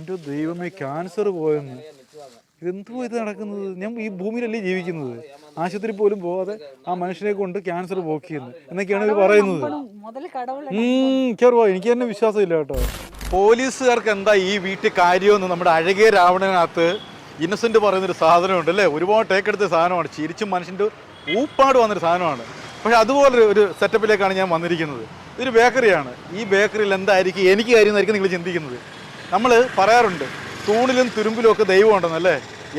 എൻ്റെ ദൈവമേ, ക്യാൻസർ പോയെന്ന്. ഇതെന്തോ ഇത് നടക്കുന്നത്? ഞാൻ ഈ ഭൂമിയിലല്ലേ ജീവിക്കുന്നത്? ആശുപത്രി പോലും പോകാതെ ആ മനുഷ്യനെ കൊണ്ട് ക്യാൻസർ പോക്കിയെന്ന് എന്നൊക്കെയാണ് ഇവർ പറയുന്നത്. എനിക്ക് തന്നെ വിശ്വാസമില്ല കേട്ടോ. പോലീസുകാർക്ക് എന്താ ഈ വീട്ടിൽ കാര്യമെന്ന് നമ്മുടെ അഴകിയ രാവണനകത്ത് ഇന്നസെന്റ് പറയുന്നൊരു സാധനമുണ്ട് അല്ലേ? ഒരുപാട് ടേക്കെടുത്ത സാധനമാണ്, ചിരിച്ചും മനുഷ്യൻ്റെ ഊപ്പാട് വന്നൊരു സാധനമാണ്. പക്ഷെ അതുപോലെ ഒരു സെറ്റപ്പിലേക്കാണ് ഞാൻ വന്നിരിക്കുന്നത്. ഇതൊരു ബേക്കറിയാണ്. ഈ ബേക്കറിയിൽ എന്തായിരിക്കും എനിക്ക് കാര്യം എന്നായിരിക്കും നിങ്ങൾ ചിന്തിക്കുന്നത്. നമ്മൾ പറയാറുണ്ട് തൂണിലും തുരുമ്പിലും ഒക്കെ ദൈവം ഉണ്ടെന്നല്ലേ.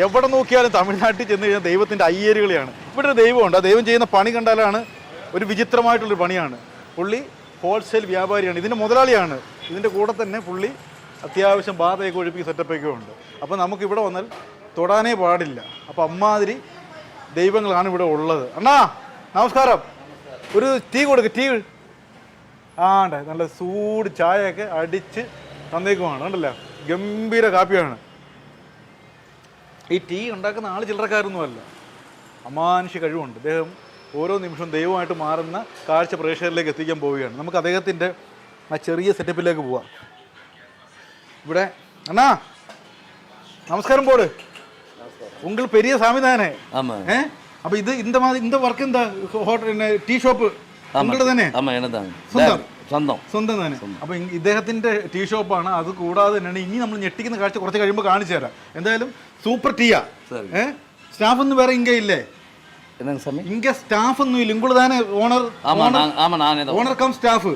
എവിടെ നോക്കിയാലും തമിഴ്നാട്ടിൽ ചെന്ന് കഴിഞ്ഞാൽ ദൈവത്തിൻ്റെ അയ്യേരുകളിയാണ്. ഇവിടെ ഒരു ദൈവമുണ്ട്. ആ ദൈവം ചെയ്യുന്ന പണി കണ്ടാലാണ് ഒരു വിചിത്രമായിട്ടുള്ളൊരു പണിയാണ്. പുള്ളി ഹോൾസെയിൽ വ്യാപാരിയാണ്, ഇതിൻ്റെ മുതലാളിയാണ്. ഇതിൻ്റെ കൂടെ തന്നെ പുള്ളി അത്യാവശ്യം ബാധയൊക്കെ ഒഴിപ്പിക്കുന്ന സെറ്റപ്പൊക്കെ ഉണ്ട്. അപ്പോൾ നമുക്കിവിടെ വന്നാൽ തൊടാനേ പാടില്ല. അപ്പോൾ അമ്മാതിരി ദൈവങ്ങളാണ് ഇവിടെ ഉള്ളത്. അണ്ണാ നമസ്കാരം, ഒരു ടീ കൊടുക്ക്. ടീ ആണ്ടെ നല്ല ചൂട് ചായയൊക്കെ അടിച്ച് തന്നേക്കുമാണ്. ഉണ്ടല്ലോ, ഗംഭീര കാപ്പിയാണ്. ഈ ടീ ഉണ്ടാക്കുന്ന ആൾ ചില്ലറക്കാരൊന്നുമല്ല, അമാനുഷ്യ കഴിവുണ്ട്. അദ്ദേഹം ഓരോ നിമിഷവും ദൈവമായിട്ട് മാറുന്ന കാഴ്ച പ്രേക്ഷകരിലേക്ക് എത്തിക്കാൻ പോവുകയാണ്. നമുക്ക് അദ്ദേഹത്തിൻ്റെ ആ ചെറിയ സെറ്റപ്പിലേക്ക് പോവാം. ഇവിടെ അണ്ണാ നമസ്കാരം പോട്. ഉങ്ങൾ പെരിയ സാമി താനേ? അപ്പോൾ ഇത് இந்த വർക്ക് എന്താ? ഹോട്ടൽ ടീ ഷോപ്പ് ഉങ്ങളുടെ തന്നെ? സ്വന്തം തന്നെ. അപ്പൊ ഇദ്ദേഹത്തിന്റെ ടീ ഷോപ്പാണ്. അത് കൂടാതെ തന്നെയാണ് ഇനി നമ്മൾ ഞെട്ടിക്കുന്ന കാഴ്ച കുറച്ച് കഴിയുമ്പോൾ കാണിച്ചു തരാം. എന്തായാലും സൂപ്പർ ടീയാ. സ്റ്റാഫ് ഒന്നും വേറെ ഇങ്ങ ഇല്ലേ? ഇങ്ങ സ്റ്റാഫ് ഒന്നും ഇല്ല, ഉങ്ങള് താനേ ഓണർ കം സ്റ്റാഫ്?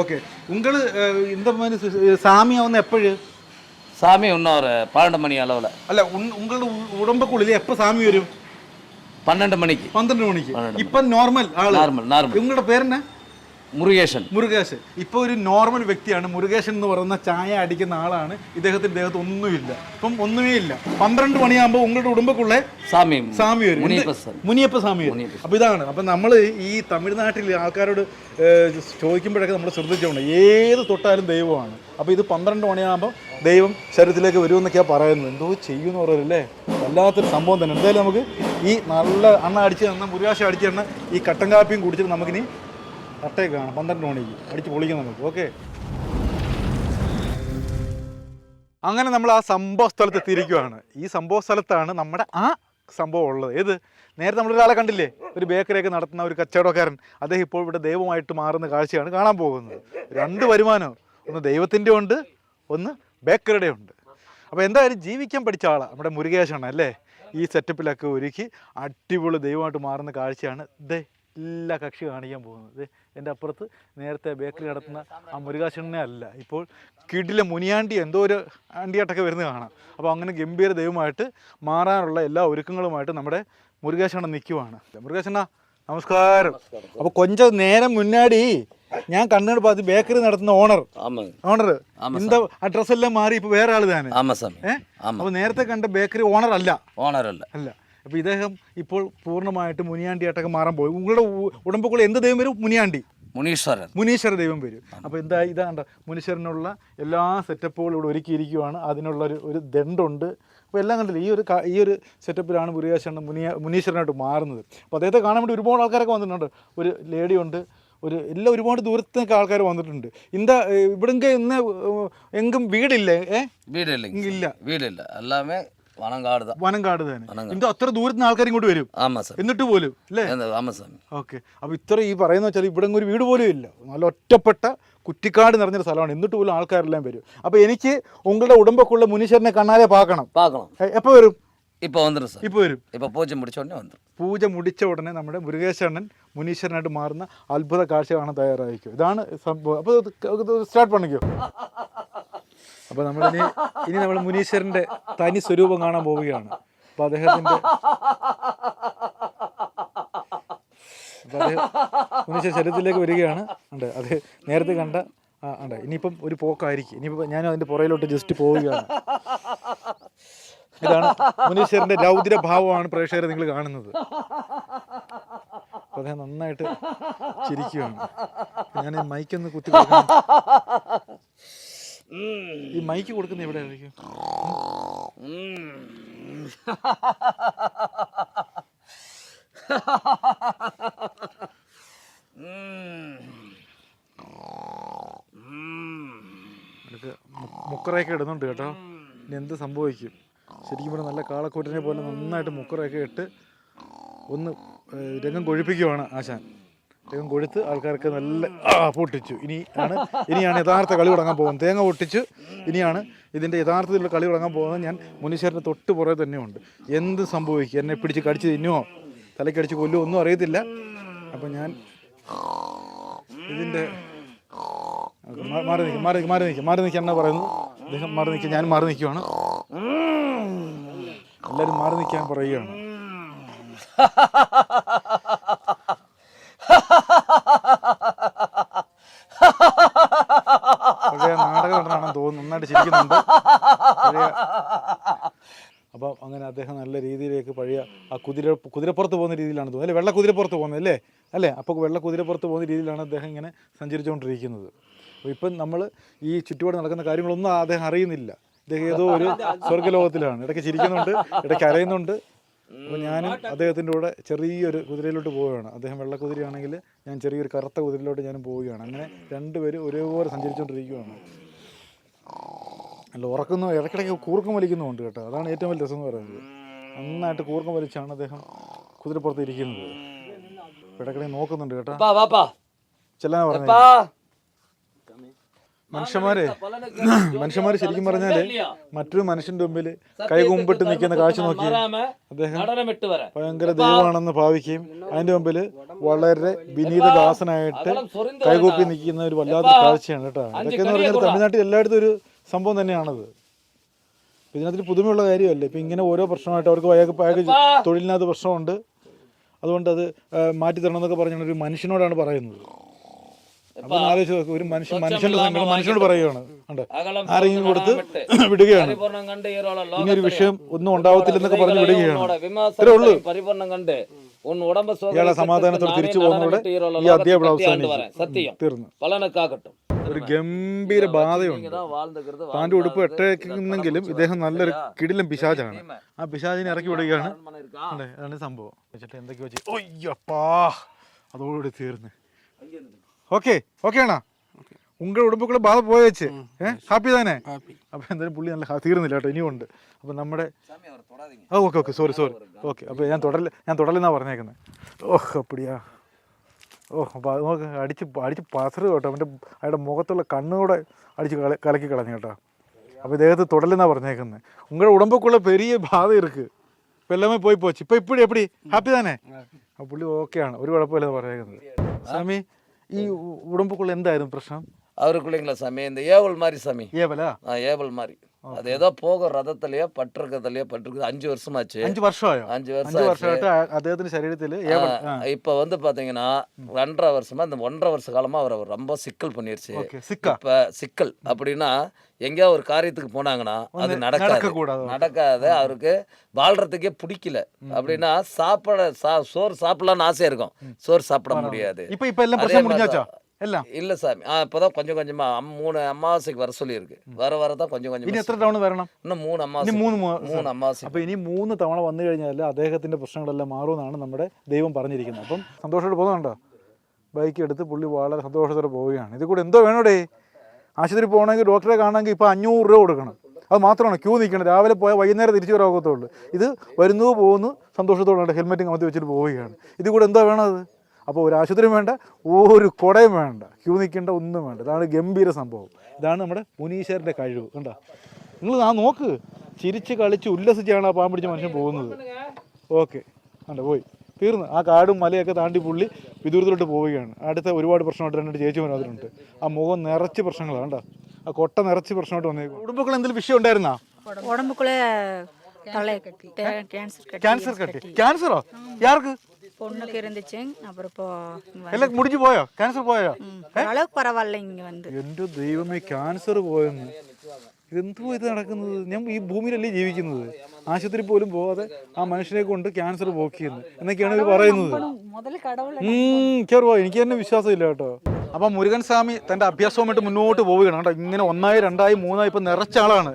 ഓക്കെ. ഉങ്ങള് இந்த மாதிரி சாமி வந்து எப்போ? சாமி இன்னும் ஒரு 12 மணி அளவில். അല്ല, ഉങ്ങളുടെ ഉടമ്പക്കുള്ളിൽ എപ്പോൾ സാമി വരും? 12 മണിക്ക്. 12 മണിക്ക്. ഇപ്പൊ നോർമൽ ആള്? നോർമൽ. ഉങ്ങളുടെ പേരെന്നാ? മുരുകേശൻ. ഇപ്പൊ ഒരു നോർമൽ വ്യക്തിയാണ്. മുരുകേശൻ എന്ന് പറയുന്ന ചായ അടിക്കുന്ന ആളാണ്. ഇദ്ദേഹത്തിന്റെ ദേഹത്ത് ഒന്നുമില്ല, ഇപ്പം ഒന്നുമേ ഇല്ല. 12 മണിയാകുമ്പോൾ ഉങ്ങളുടെ ഉടമ്പക്കുള്ള സാമി വരും, മുനിയപ്പ സ്വാമി വരും. അപ്പൊ ഇതാണ്. അപ്പൊ നമ്മൾ ഈ തമിഴ്നാട്ടിൽ ആൾക്കാരോട് ചോദിക്കുമ്പോഴൊക്കെ നമ്മൾ ശ്രദ്ധിച്ചോണ്ട് ഏത് തൊട്ടാലും ദൈവമാണ്. അപ്പൊ ഇത് 12 മണിയാകുമ്പോൾ ദൈവം ശരീരത്തിലേക്ക് വരുമെന്നൊക്കെയാണ് പറയുന്നത്. എന്തോ ചെയ്യുമെന്ന് പറയല്ലേ, വല്ലാത്തൊരു സംഭവം തന്നെ. എന്തായാലും നമുക്ക് ഈ നല്ല അണ്ണ അടിച്ച് തന്ന മുരുകാശ അടിച്ച് തന്ന ഈ കട്ടൻ കാപ്പിയും കുടിച്ചിട്ട് നമുക്കിനി കട്ടയൊക്കെ കാണാം. 12 മണിക്ക് അടിച്ച് പൊളിക്കാം നമുക്ക്. ഓക്കെ. അങ്ങനെ നമ്മൾ ആ സംഭവ സ്ഥലത്ത് എത്തിയിരിക്കുകയാണ്. ഈ സംഭവ സ്ഥലത്താണ് നമ്മുടെ ആ സംഭവം ഉള്ളത്. ഏത്? നേരത്തെ നമ്മളൊരാളെ കണ്ടില്ലേ, ഒരു ബേക്കറിയൊക്കെ നടത്തുന്ന ഒരു കച്ചവടക്കാരൻ. അദ്ദേഹം ഇപ്പോൾ ഇവിടെ ദൈവമായിട്ട് മാറുന്ന കാഴ്ചയാണ് കാണാൻ പോകുന്നത്. 2 വരുമാനം, ഒന്ന് ദൈവത്തിൻ്റെ ഉണ്ട്, ഒന്ന് ബേക്കറിയുടെ ഉണ്ട്. അപ്പോൾ എന്തായാലും ജീവിക്കാൻ പഠിച്ച ആളാണ് നമ്മുടെ മുരുകേശാണ് അല്ലേ. ഈ സെറ്റപ്പിലൊക്കെ ഒരുക്കി അടിപൊളി ദൈവമായിട്ട് മാറുന്ന കാഴ്ചയാണ് ഇതേ എല്ലാ കക്ഷി കാണിക്കാൻ പോകുന്നത്. എൻ്റെ അപ്പുറത്ത് നേരത്തെ ബേക്കറി നടത്തുന്ന ആ മുരുകാശനെ അല്ല, ഇപ്പോൾ കിടിലെ മുനിയാണ്ടി എന്തോ ഒരു ആണ്ടിയായിട്ടൊക്കെ വരുന്നത് കാണാം. അപ്പോൾ അങ്ങനെ ഗംഭീര ദൈവമായിട്ട് മാറാനുള്ള എല്ലാ ഒരുക്കങ്ങളുമായിട്ട് നമ്മുടെ മുരുകേശണ്ണൻ നിൽക്കുവാണ്. മുരുകേശണ്ണ നമസ്കാരം. അപ്പോൾ കൊഞ്ചം നേരം മുന്നാടി ഞാൻ കണ്ണു പാത്തി ബേക്കറി നടത്തുന്ന ഓണർ എന്താ അഡ്രസ് എല്ലാം മാറി ഇപ്പൊ വേറെ ആള് തന്നെ. അപ്പൊ നേരത്തെ കണ്ട ബേക്കറി ഓണർ അല്ല. അപ്പൊ ഇദ്ദേഹം ഇപ്പോൾ പൂർണ്ണമായിട്ട് മുനിയാണ്ടിയായിട്ടൊക്കെ മാറാൻ പോയി. ഉങ്ങളുടെ ഉടമ്പക്കുള്ള എന്ത് ദൈവം വരും? മുനീശ്വര ദൈവം വരും. അപ്പോൾ ഇതാണ്ട മുനീശ്വരനുള്ള എല്ലാ സെറ്റപ്പുകളും ഇവിടെ ഒരുക്കിയിരിക്കുകയാണ്. അതിനുള്ള ഒരു ദണ്ടുണ്ട്. അപ്പോൾ എല്ലാം കണ്ടില്ല, ഈ ഒരു സെറ്റപ്പിലാണ് മുരുകേശൻ മുനീശ്വരനായിട്ട് മാറുന്നത്. അപ്പോൾ അദ്ദേഹത്തെ കാണാൻ വേണ്ടി ഒരുപാട് ആൾക്കാരൊക്കെ വന്നിട്ടുണ്ട്. ഒരു ലേഡി ഉണ്ട്, എല്ലാം ഒരുപാട് ദൂരത്തേക്ക് ആൾക്കാർ വന്നിട്ടുണ്ട്. ഇവിടെ എങ്കും വീടില്ലേ? വീടില്ല, എല്ലാമേ വനങ്കാട് തന്നെ. എന്തോ അത്ര ദൂരത്തിന് ആൾക്കാർ ഇങ്ങോട്ട് വരും എന്നിട്ട് പോലും അല്ലേ? ഓക്കെ. അപ്പൊ ഇത്ര ഈ പറയുന്ന വെച്ചാൽ ഇവിടെ ഒരു വീട് പോലും ഇല്ല, നല്ല ഒറ്റപ്പെട്ട കുറ്റിക്കാട് നിറഞ്ഞൊരു സ്ഥലമാണ്. എന്നിട്ട് പോലും ആൾക്കാരെല്ലാം വരും. അപ്പൊ എനിക്ക് ഉങ്ങളുടെ ഉടമ്പക്കുള്ള മുനീശ്വരനെ കണ്ണാലെ പാക്കണം. എപ്പോ വരും? ഇപ്പൊ വരും. പൂജ മുടിച്ച ഉടനെ നമ്മുടെ മുരുകേശണ്ണൻ മുനീശ്വരനായിട്ട് മാറുന്ന അത്ഭുത കാഴ്ച കാണാൻ തയ്യാറായിരിക്കും. ഇതാണ് സംഭവം. അപ്പൊ സ്റ്റാർട്ട് പണിക്കോ. അപ്പോൾ ഇനി നമ്മൾ മുനീശ്വരൻ്റെ തനി സ്വരൂപം കാണാൻ പോവുകയാണ്. അപ്പോൾ അദ്ദേഹം മുനീശ്വര ശരീരത്തിലേക്ക് വരികയാണ്. ഉണ്ട് അത് നേരത്തെ കണ്ട ഉണ്ട്. ഇനിയിപ്പം ഒരു പോക്കായിരിക്കും. ഇനിയിപ്പോൾ ഞാൻ അതിൻ്റെ പുറയിലോട്ട് ജസ്റ്റ് പോവുകയാണ്. ഇതാണ് മുനീശ്വരൻ്റെ രൗദ്ര ഭാവമാണ് പ്രേക്ഷകരെ നിങ്ങൾ കാണുന്നത്. അപ്പോൾ അദ്ദേഹം നന്നായിട്ട് ചിരിക്കുകയാണ്. ഞാൻ ഈ മൈക്കൊന്ന് കുത്തി കൊടുക്കണം. ഈ മൈക്ക് കൊടുക്കുന്ന എവിടെ ആയിരിക്കും? മുക്കറയൊക്കെ ഇടുന്നുണ്ട് കേട്ടോ. ഇനി എന്ത് സംഭവിക്കും? ശരിക്കും പറഞ്ഞാൽ നല്ല കാളക്കൂറ്റിനെ പോലെ നന്നായിട്ട് മുക്കറയൊക്കെ ഇട്ട് ഒന്ന് രംഗം കൊഴിപ്പിക്കുവാണ് ആശാൻ. രംഗം കൊഴുത്ത് ആൾക്കാർക്ക് നല്ല പൊട്ടിച്ചു. ഇനിയാണ് യഥാർത്ഥ കളി തുടങ്ങാൻ പോകുന്നത്. തേങ്ങ പൊട്ടിച്ച് ഇനിയാണ് ഇതിൻ്റെ യഥാർത്ഥത്തിലുള്ള കളി തുടങ്ങാൻ പോകുന്നത്. ഞാൻ മുനീശ്വരൻ്റെ തൊട്ട് പുറകെ തന്നെയുണ്ട്. എന്ത് സംഭവിക്കും? എന്നെ പിടിച്ച് കടിച്ച് തിന്നുമോ തലക്കടിച്ച് കൊല്ലുമോ ഒന്നും അറിയത്തില്ല. അപ്പം ഞാൻ ഇതിൻ്റെ മാറി നിൽക്കാൻ എന്നാ പറയുന്നത്? അദ്ദേഹം മാറി നിൽക്കുക, ഞാൻ മാറി നിൽക്കുവാണ്. എല്ലാവരും മാറി നിൽക്കാൻ പറയുകയാണ്. പഴയ നാടകമാണെന്ന് തോന്നുന്നു. നന്നായിട്ട് ചിരിക്കുന്നുണ്ട്. അപ്പം അങ്ങനെ അദ്ദേഹം നല്ല രീതിയിലേക്ക് പഴയ ആ കുതിരപ്പുറത്ത് പോകുന്ന രീതിയിലാണ് തോന്നുന്നത്. അല്ലേ, വെള്ള കുതിരപ്പുറത്ത് പോകുന്നത് അല്ലേ? അപ്പോൾ വെള്ള കുതിരപ്പുറത്ത് പോകുന്ന രീതിയിലാണ് അദ്ദേഹം ഇങ്ങനെ സഞ്ചരിച്ചുകൊണ്ടിരിക്കുന്നത്. അപ്പോൾ ഇപ്പം നമ്മൾ ഈ ചുറ്റുപാട് നടക്കുന്ന കാര്യങ്ങളൊന്നും അദ്ദേഹം അറിയുന്നില്ല. അദ്ദേഹം ഏതോ ഒരു സ്വർഗ്ഗലോകത്തിലാണ്. ഇടയ്ക്ക് ചിരിക്കുന്നുണ്ട്, ഇടയ്ക്ക് അരയുന്നുണ്ട്. അപ്പോൾ ഞാനും അദ്ദേഹത്തിൻ്റെ കൂടെ ചെറിയൊരു കുതിരയിലോട്ട് പോവുകയാണ്. അദ്ദേഹം വെള്ള കുതിരയാണെങ്കിൽ ഞാൻ ചെറിയൊരു കറുത്ത കുതിരയിലോട്ട് ഞാനും പോവുകയാണ്. അങ്ങനെ രണ്ടുപേരും ഒരേപോലെ സഞ്ചരിച്ചുകൊണ്ടിരിക്കുകയാണ്. അല്ല, ഉറക്കുന്നു, ഇടയ്ക്കിടയ്ക്ക് കൂർക്കം വലിക്കുന്നുമുണ്ട് കേട്ടോ. അതാണ് ഏറ്റവും വലിയ രസം എന്ന് പറയുന്നത്. നന്നായിട്ട് കൂർക്കം വലിച്ചാണ് അദ്ദേഹം കുതിരപ്പുറത്ത് ഇരിക്കുന്നത്. ഇടയ്ക്കിടയ്ക്ക് നോക്കുന്നുണ്ട് കേട്ടോ. ചെല്ലാൻ പറഞ്ഞു. മനുഷ്യന്മാർ ശരിക്കും പറഞ്ഞാല് മറ്റൊരു മനുഷ്യന്റെ മുമ്പിൽ കൈകുമ്പിട്ട് നിൽക്കുന്ന കാഴ്ച നോക്കി അദ്ദേഹം ഭയങ്കര ദൈവമാണെന്ന് ഭാവിക്കുകയും അതിന്റെ മുമ്പിൽ വളരെ വിനീതദാസനായിട്ട് കൈകൂപ്പി നിൽക്കുന്ന ഒരു വല്ലാത്ത കാഴ്ചയാണ് കേട്ടോ. ഇതൊക്കെ എന്ന് പറഞ്ഞാൽ തമിഴ്നാട്ടിൽ എല്ലായിടത്തും ഒരു സംഭവം തന്നെയാണത്. ഇതിനകത്ത് പുതുമയുള്ള കാര്യമല്ല. ഇപ്പം ഇങ്ങനെ ഓരോ പ്രശ്നമായിട്ട് അവർക്ക് അയാൾക്ക് തൊഴിലിനകത്ത് പ്രശ്നമുണ്ട്, അതുകൊണ്ട് അത് മാറ്റി തരണം എന്നൊക്കെ പറഞ്ഞാണ് ഒരു മനുഷ്യനോടാണ് പറയുന്നത്. അപ്പൊ ആലോചിച്ച് നോക്ക്, ഒരു മനുഷ്യന്റെ സങ്കടം മനുഷ്യനോട് പറയുകയാണ്. ആരെങ്കിലും കൊടുത്ത് വിടുകയാണ്. ഇനിയൊരു വിഷയം ഒന്നും ഉണ്ടാവത്തില്ലെന്നൊക്കെ പറഞ്ഞ് വിടുകയാണ്. ഇത്രേ ഉള്ളൂ. ഇയാളെ സമാധാനത്തോടെ തിരിച്ചു പോകുന്നതോടെ ഈ അധ്യാപനം അവസാനിക്കും, തീർന്നു. ഒരു ഗംഭീര ബാധയുണ്ട്. താൻ്റെ ഉടുപ്പ് എട്ടേക്കുന്നെങ്കിലും ഇദ്ദേഹം നല്ലൊരു കിടിലം പിശാചാണ്. ആ പിശാചിനെ ഇറക്കി വിടുകയാണ്. അതാണ് സംഭവം. വെച്ചിട്ട് എന്തൊക്കെ വെച്ച് ഒയ്യപ്പാ അതോടുകൂടി തീർന്ന്. ഓക്കെ ആണോ? ഉങ്കളുടെ ഉടുമ്പുക്കുള്ള ബാധ പോയച്ച് ഹാപ്പി തന്നെ. അപ്പൊ എന്തായാലും പുള്ളി നല്ല തീർന്നില്ല കേട്ടോ, ഇനിയും ഉണ്ട്. അപ്പൊ നമ്മുടെ ഓക്കെ സോറി ഓക്കെ. അപ്പൊ ഞാൻ തുടലെന്നാ പറഞ്ഞേക്കുന്നത്. അപ്പടിയാ. അപ്പൊ അത് നോക്ക്, അടിച്ച് പസറ് കേട്ടോ. അയാളുടെ മുഖത്തുള്ള കണ്ണുകൂടെ അടിച്ച് കലക്കി കളഞ്ഞു കേട്ടോ. അപ്പൊ ഇദ്ദേഹത്തെ തുടലെന്നാ പറഞ്ഞേക്കുന്നത്. ഉങ്ങളുടെ ഉടമ്പുക്കുള്ള പെരിയ ബാധ ഇருக்கு. ഇപ്പൊ എല്ലാമേ പോയി ഇപ്പൊ ഇപ്പഴും എപ്പടി ഹാപ്പി തന്നെ. ആ പുള്ളി ഓക്കെയാണ്, ഒരു കുഴപ്പമില്ലെന്ന് പറഞ്ഞേക്കുന്നത്. സ്വാമി, ഈ ഉടമ്പുക്കുള്ള എന്തായിരുന്നു പ്രശ്നം? அவருக்குள்ளைங்களா சாமி இந்த ஏவல் மாதிரி சாமி. ஏவலா? ஏவல் மாதிரி. அது ஏதோ போக ரதத்திலேயே பட்டிருக்கு 5 வருஷமாச்சு. 5 வருஷமாயோ? 5 வருஷமாയിട്ട് അദ്ദേഹത്തിന്റെ ശരീരത്തിൽ இப்ப வந்து பாத்தீங்கன்னா 2.5 வருஷமா இந்த 1.5 வருஷ காலமா அவர் ரொம்ப சிக்கல் பண்ணிருச்சு. இப்ப சிக்கல் அப்படின்னா எங்கேயா ஒரு காரியத்துக்கு போனாங்கன்னா அது நடக்காது. அவருக்கு வாழ்றதுக்கே பிடிக்கல. அப்படின்னா சோறு சாப்பிடலாம்னு ஆசையா இருக்கும், சோறு சாப்பிட முடியாது. இப்ப எல்லாம் பிரச்சனை முடிஞ்சாச்சா? இல்ல சாமி, இப்பதான் கொஞ்சம் கொஞ்சமா 3 அமாவாசைக்கு வர சொல்லி இருக்கு. வரதான் கொஞ்சம் கொஞ்சம். ഇനി എത്ര തവണ വരണം? இன்னுം 3 അമാവാസി. അപ്പൊ ഇനി 3 തവണ വന്നു കഴിഞ്ഞാൽ അദ്ദേഹത്തിന്റെ പ്രശ്നങ്ങളെല്ലാം മാറുമെന്നാണ് നമ്മുടെ ദൈവം പറഞ്ഞിരിക്കുന്നത്. അപ്പം സന്തോഷത്തോടെ പോകുന്നുണ്ടോ? ബൈക്ക് എടുത്ത് പുള്ളി വളരെ സന്തോഷത്തോടെ പോവുകയാണ്. ഇത് കൂടെ എന്തോ വേണോടേ? ആശുപത്രി പോകണമെങ്കിൽ ഡോക്ടറെ കാണണമെങ്കിൽ ഇപ്പൊ 500 രൂപ കൊടുക്കണം. അത് മാത്രമാണ് ക്യൂ നിൽക്കണം. രാവിലെ പോയാൽ വൈകുന്നേരം തിരിച്ചു വരാകത്തുള്ളൂ. ഇത് വരുന്നു പോകുന്നു സന്തോഷത്തോടെ ഹെൽമെറ്റും കമത്തി വെച്ചിട്ട് പോവുകയാണ്. ഇത് കൂടെ എന്തോ വേണം? അത് അപ്പോൾ ഒരു ആശുപത്രിയും വേണ്ട, ഒരു കുടയും വേണ്ട, ക്യൂ നിൽക്കേണ്ട, ഒന്നും വേണ്ട. ഇതാണ് ഗംഭീര സംഭവം. ഇതാണ് നമ്മുടെ മുനീശ്വരൻ്റെ കഴിവ്. കണ്ടോ നിങ്ങൾ? നോക്ക്, ചിരിച്ച് കളിച്ച് ഉല്ലസിച്ചാണ് ആ പാമ്പ് പിടിച്ച മനുഷ്യൻ പോകുന്നത്. ഓക്കെ, കണ്ടോ പോയി തീർന്നു. ആ കാടും മലയൊക്കെ താണ്ടി പുള്ളി വിദൂരത്തിലോട്ട് പോവുകയാണ്. അടുത്ത ഒരുപാട് പ്രശ്നമായിട്ട് 2 ചേച്ചിമാർ അതിലുണ്ട്. ആ മുഖം നിറച്ച് പ്രശ്നങ്ങളാണ്. കണ്ടോ, ആ കൊട്ട നിറച്ച് പ്രശ്നമായിട്ട് വന്നേക്കും. ഉടമ്പുക്കൾ എന്തെങ്കിലും വിഷയം ഉണ്ടായിരുന്നാ? ക്യാൻസർ കട്ടി. ക്യാൻസറോ? യാർക്ക്? பொண்ணுக்கு இருந்துச்சு. அப்புறம் இப்போ എല്ലാം മുടിഞ്ഞു പോയോ? ക്യാൻസർ പോയോ? அளவுக்கு பரவாயில்ல. இங்க வந்து എന്റെ ദൈവമേ, ക്യാൻസർ പോയെന്ന്. ഇതെന്തോ ഇത് നടക്കുന്നത്? ഞാൻ ഈ ഭൂമിയിലല്ലേ ജീവിക്കുന്നത്? ആശുപത്രി പോലും പോവാതെ ആ മനുഷ്യനെ കൊണ്ട് ക്യാൻസർ പോക്കിയെന്ന് എന്നൊക്കെയാണ് ഇവർ പറയുന്നത്. എനിക്ക് തന്നെ വിശ്വാസമില്ല കേട്ടോ. അപ്പൊ മുരുകൻ സ്വാമി തന്റെ അഭ്യാസവുമായിട്ട് മുന്നോട്ട് പോവുകയാണ് കേട്ടോ. ഇങ്ങനെ 1, 2, 3 ഇപ്പൊ നിറച്ച ആളാണ്.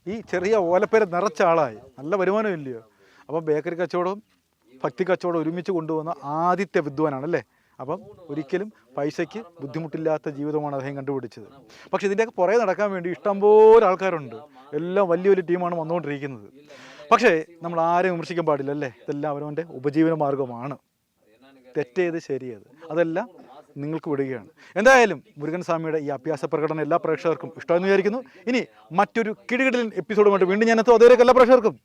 ഈ ചെറിയ ഓലപ്പേരെ നിറച്ച ആളായി. നല്ല വരുമാനം ഇല്ലയോ? അപ്പൊ ബേക്കറി കച്ചവടവും ഭക്തി കച്ചവടം ഒരുമിച്ച് കൊണ്ടുപോകുന്ന ആദ്യത്തെ വിദ്വാനാണ് അല്ലേ? അപ്പം ഒരിക്കലും പൈസയ്ക്ക് ബുദ്ധിമുട്ടില്ലാത്ത ജീവിതമാണ് അദ്ദേഹം കണ്ടുപിടിച്ചത്. പക്ഷേ ഇതിൻ്റെയൊക്കെ പുറകെ നടക്കാൻ വേണ്ടി ഇഷ്ടംപോലെ ആൾക്കാരുണ്ട്. എല്ലാം വലിയ വലിയ ടീമാണ് വന്നുകൊണ്ടിരിക്കുന്നത്. പക്ഷേ നമ്മൾ ആരെയും വിമർശിക്കാൻ പാടില്ല അല്ലേ. ഇതെല്ലാം അവനവൻ്റെ ഉപജീവന മാർഗമാണ്. തെറ്റേത് ശരിയേത് അതെല്ലാം നിങ്ങൾക്ക് വിടുകയാണ്. എന്തായാലും മുരുകൻ സ്വാമിയുടെ ഈ അഭ്യാസ പ്രകടനം എല്ലാ പ്രേക്ഷകർക്കും ഇഷ്ടമെന്ന് വിചാരിക്കുന്നു. ഇനി മറ്റൊരു കിടുകിടലൻ എപ്പിസോഡുമായിട്ട് വീണ്ടും ഞാൻ എത്തും. അതുവരെ എല്ലാ പ്രേക്ഷകർക്കും